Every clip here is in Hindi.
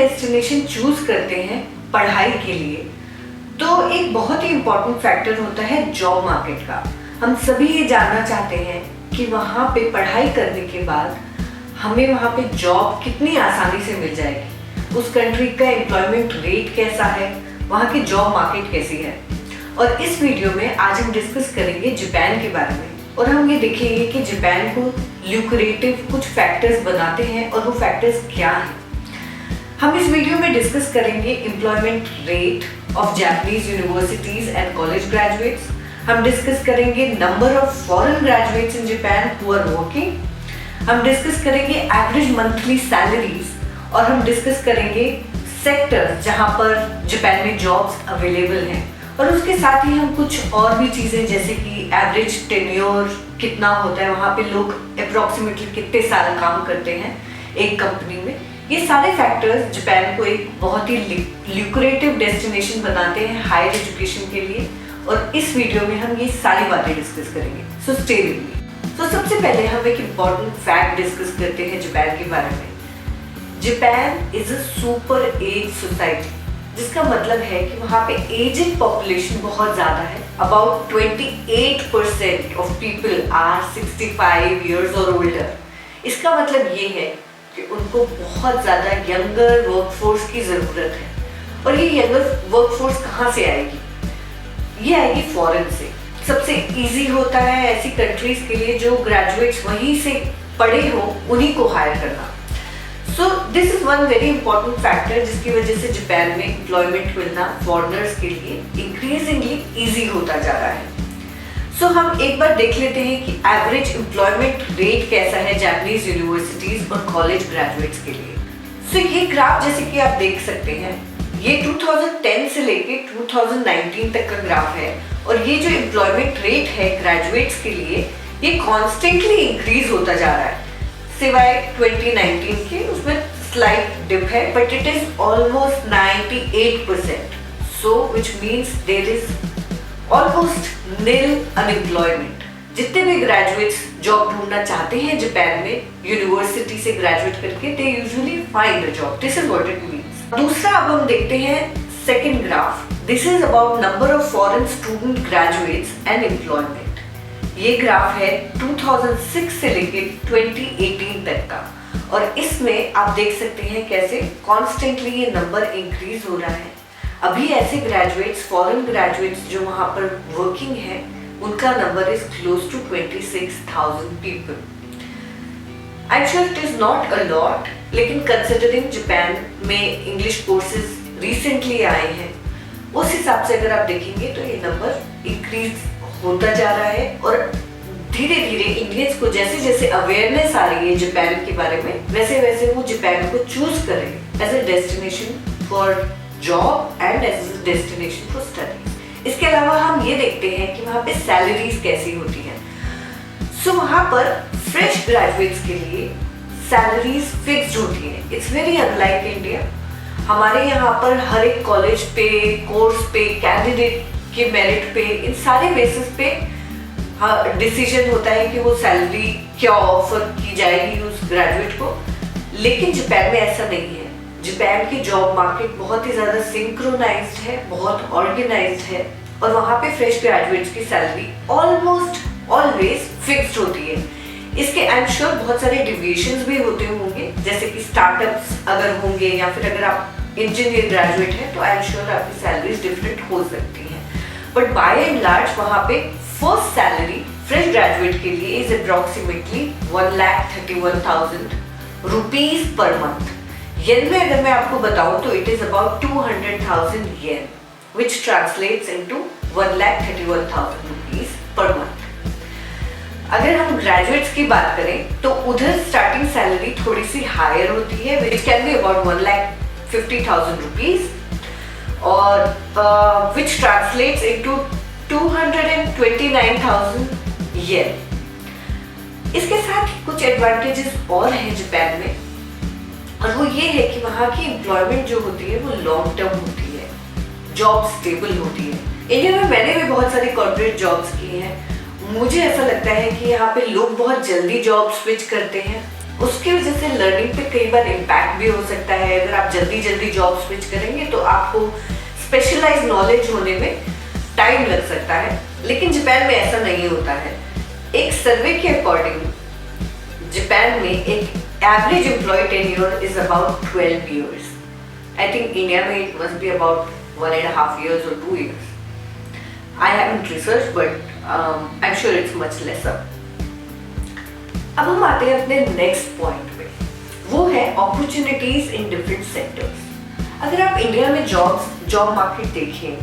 डेस्टिनेशन चूज करते हैं पढ़ाई के लिए तो एक बहुत ही इम्पोर्टेंट फैक्टर होता है जॉब मार्केट का। हम सभी ये जानना चाहते हैं कि वहाँ पे पढ़ाई करने के बाद हमें वहाँ पे जॉब कितनी आसानी से मिल जाएगी, उस कंट्री का एम्प्लॉयमेंट रेट कैसा है, वहाँ की जॉब मार्केट कैसी है। और इस वीडियो में आज हम डिस्कस करेंगे जापान के बारे में और हम ये देखेंगे कि जापान को ल्यूक्रेटिव कुछ फैक्टर्स बनाते हैं और वो फैक्टर्स क्या हैं। हम इस वीडियो में डिस्कस करेंगे employment rate of Japanese universities and college graduates. हम डिस्कस करेंगे number of foreign graduates in Japan who are working. हम डिस्कस करेंगे एवरेज मंथली सैलरीज और हम डिस्कस करेंगे सेक्टर्स जहां पर जापान में जॉब्स अवेलेबल हैं। और उसके साथ ही हम कुछ और भी चीज़ें जैसे कि एवरेज टेन्योर कितना होता है, वहाँ पे लोग अप्रॉक्सीमेटली कितने साल काम करते हैं एक कंपनी में, ये सारे फैक्टर्स जापान को एक बहुत ही ल्यूक्रेटिव डेस्टिनेशन बनाते हैं हायर एजुकेशन के लिए। और इस वीडियो में हम ये सारी बातें डिस्कस करेंगे, सो स्टे विद मी। तो सबसे पहले हम एक इम्पॉर्टेंट फैक्ट डिस्कस करते हैं जापान के बारे में। Japan is a super age society, जिसका मतलब है कि वहाँ पे एजिंग पॉपुलेशन बहुत ज़्यादा है। About 28% of people are 65 years और ओल्डर। इसका मतलब ये है कि उनको बहुत ज़्यादा यंगर वर्कफोर्स की ज़रूरत है। और ये यंगर वर्कफोर्स कहाँ से आएगी? ये आएगी फॉरेन से। सबसे इजी होता है ऐसी कंट्रीज के लिए जो ग्रेजुएट्स वहीं से पढ़े हो उन्हीं को हायर करना। So this is one very important factor जिसकी वजह से जापान में एम्प्लॉयमेंट मिलना फॉरेनर्स के लिए इंक्रीजिंगली इजी होता जा रहा है। सो हम एक बार देख लेते हैं कि एवरेज एम्प्लॉयमेंट रेट कैसा है जापानीज यूनिवर्सिटीज और कॉलेज ग्रेजुएट्स के लिए। सो ये ग्राफ जैसे कि आप देख सकते हैं, ये 2010 से लेके 2019 तक का ग्राफ है और ये जो एम्प्लॉयमेंट रेट है ग्रेजुएट्स के लिए ये कॉन्स्टेंटली इंक्रीज होता जा रहा है, सिवाय 2019 के उसमें स्लाइट डिप है, but it is almost 98%। So which means there is almost nil unemployment. जितने भी ग्रेजुएट्स जॉब ढूंढना चाहते हैं जापान में यूनिवर्सिटी से ग्रेजुएट करके, they usually find a job. This is what it means. दूसरा अब हम देखते हैं second graph. This is about number of foreign student graduates and employment. ये ग्राफ है 2006 से लेके 2018 तक का और इसमें आप देख सकते हैं कैसे कॉन्स्टेंटली ये नंबर इंक्रीज हो रहा है। अभी ऐसे ग्रेजुएट्स, फॉरेन ग्रेजुएट्स जो वहाँ पर वर्किंग है, उनका number is close to 26,000 people. I am sure it is not a lot, लेकिन कंसिडरिंग जापान में इंग्लिश कोर्सेज रिसेंटली आए हैं, उस हिसाब से अगर आप देखेंगे तो ये नंबर इंक्रीज होता जा रहा है। और धीरे धीरे इंडियंस को जैसे जैसे अवेयरनेस आ रही है जापान के बारे में, वैसे वैसे वो जापान को चूज करें as a destination for job and as a destination for study. इसके अलावा हम ये देखते हैं कि वहाँ पे सैलरीज कैसी होती हैं। सो वहाँ पर फ्रेश ग्रेजुएट्स के लिए सैलरीज फिक्स्ड होती है। It's very unlike India. हमारे यहाँ पर हर एक कॉलेज पे, कोर्स पे, कैंडिडेट के मेरिट पे, इन सारे बेसिस पे डिसीजन होता है कि वो सैलरी क्या ऑफर की जाएगी उस ग्रेजुएट को। लेकिन जापान में ऐसा नहीं है। जापान की जॉब मार्केट बहुत ही ज़्यादा सिंक्रोनाइज्ड है, बहुत ऑर्गेनाइज्ड है और वहाँ पे फ्रेश ग्रेजुएट्स की सैलरी ऑलमोस्ट ऑलवेज फिक्स्ड होती है। इसके आई एम श्योर बहुत सारे डिविएशंस भी होते होंगे, जैसे कि स्टार्टअप्स अगर होंगे या फिर अगर आप इंजीनियर ग्रेजुएट हैं तो आई एम श्योर आपकी सैलरीज डिफरेंट हो सकती हैं। बट बाय एंड लार्ज वहाँ पे फर्स्ट सैलरी फ्रेश ग्रेजुएट के लिए is approximately 1,31,000 rupees per month. Yen में अगर मैं आपको बताऊं तो it is about 200,000 yen, which translates into 1,31,000 rupees per month. अगर हम ग्रेजुएट्स की बात करें तो उधर स्टार्टिंग सैलरी थोड़ी सी हायर होती है, which can be about 1,50,000 rupees और which translates into 229,000 येन। इसके साथ ही कुछ एडवांटेजेस और हैं जापान में, और वो ये है कि वहाँ की एम्प्लॉयमेंट जो होती है वो लॉन्ग टर्म होती है, जॉब स्टेबल होती है। इंडिया में मैंने भी बहुत सारी कॉर्पोरेट जॉब्स की हैं। मुझे ऐसा लगता है कि यहाँ पे लोग बहुत जल्दी जॉब स्विच करते हैं उसकी वजह से लर्निंग पे कई बार इम्पैक्ट भी हो सकता है। अगर आप जल्दी जल्दी जॉब स्विच करेंगे तो आपको स्पेशलाइज नॉलेज होने में टाइम लग सकता है, लेकिन जापान में ऐसा नहीं होता है। एक सर्वे के अकॉर्डिंग जापान में एक average employ tenure is about 12 years. I think India में it must be about 1.5 years or 2 years. I haven't researched, but I'm sure it's much lesser. अब हम आते हैं अपने नेक्स्ट पॉइंट पे, वो है अपॉर्चुनिटीज इन डिफरेंट सेक्टर्स। अगर आप इंडिया में जॉब मार्केट देखें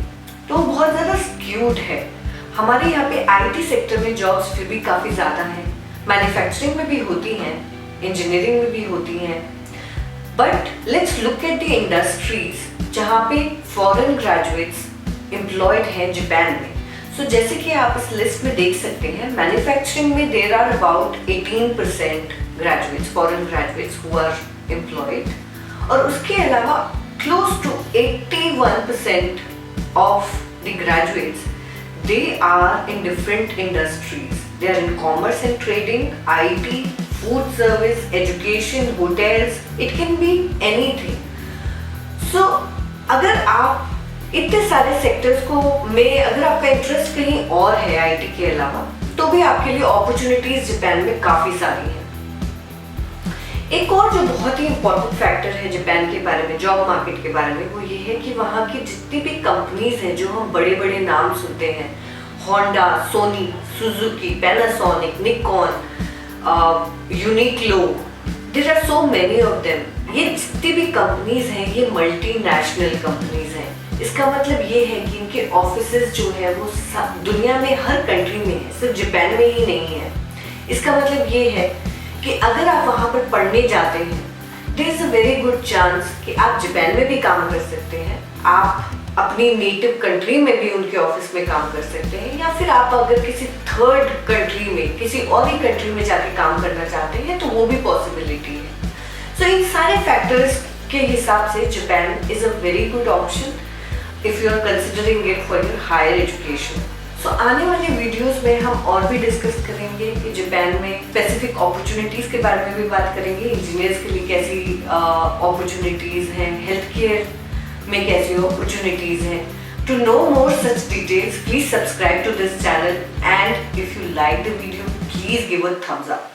तो बहुत ज़्यादा स्क्यूड है। हमारे यहाँ पे आईटी सेक्टर में जॉब्स फिर भी काफ़ी ज़्यादा हैं, मैन्युफैक्चरिंग में भी होती हैं, इंजीनियरिंग में भी होती हैं, but let's look at the industries जहाँ पे फॉरेन ग्रेजुएट्स एम्प्लॉयड हैं जापान में। सो जैसे कि आप इस लिस्ट में देख सकते हैं, मैन्युफैक्चरिंग में there are about 18% graduates, foreign graduates who are employed, और उसके अलावा close to 81% of the graduates they are in different industries. They are in commerce and trading, IT, food service, education, hotels, it can be anything. So अगर आप इतने सारे सेक्टर्स को में अगर आपका इंटरेस्ट कहीं और है आईटी के अलावा, तो भी आपके लिए अपॉर्चुनिटीज जापान में काफ़ी सारी हैं। एक और जो बहुत ही इम्पोर्टेंट फैक्टर है जापान के बारे में, जॉब मार्केट के बारे में, वो ये है कि वहाँ की जितनी भी कंपनीज हैं जो हम बड़े बड़े नाम सुनते हैं, Honda, Sony, Suzuki, Panasonic, Nikon, Uniqlo, there are so many of them. ये जितनी भी कंपनीज हैं ये मल्टीनेशनल कंपनीज हैं। इसका मतलब ये है कि इनके ऑफिसेज जो है वो दुनिया में हर कंट्री में है, सिर्फ जापान में ही नहीं है। इसका मतलब ये है कि अगर आप वहाँ पर पढ़ने जाते हैं, there is a very good chance कि आप जापान में भी काम कर सकते हैं, आप अपनी नेटिव कंट्री में भी उनके ऑफिस में काम कर सकते हैं, या फिर आप अगर किसी थर्ड कंट्री में, किसी और ही कंट्री में जाके काम करना चाहते हैं तो वो भी पॉसिबिलिटी है। सो इन सारे फैक्टर्स के हिसाब से Japan is a very good option if you are considering it for your higher education. So आने वाले वीडियोस में हम और भी डिस्कस करेंगे कि जापान में स्पेसिफिक अपॉर्चुनिटीज़ के बारे में भी बात करेंगे, इंजीनियर्स के लिए कैसी अपॉर्चुनिटीज़ हैं, हेल्थ केयर में कैसी अपॉर्चुनिटीज़ हैं। To know more such details, please subscribe to this channel, and if you like the video, please give a thumbs up.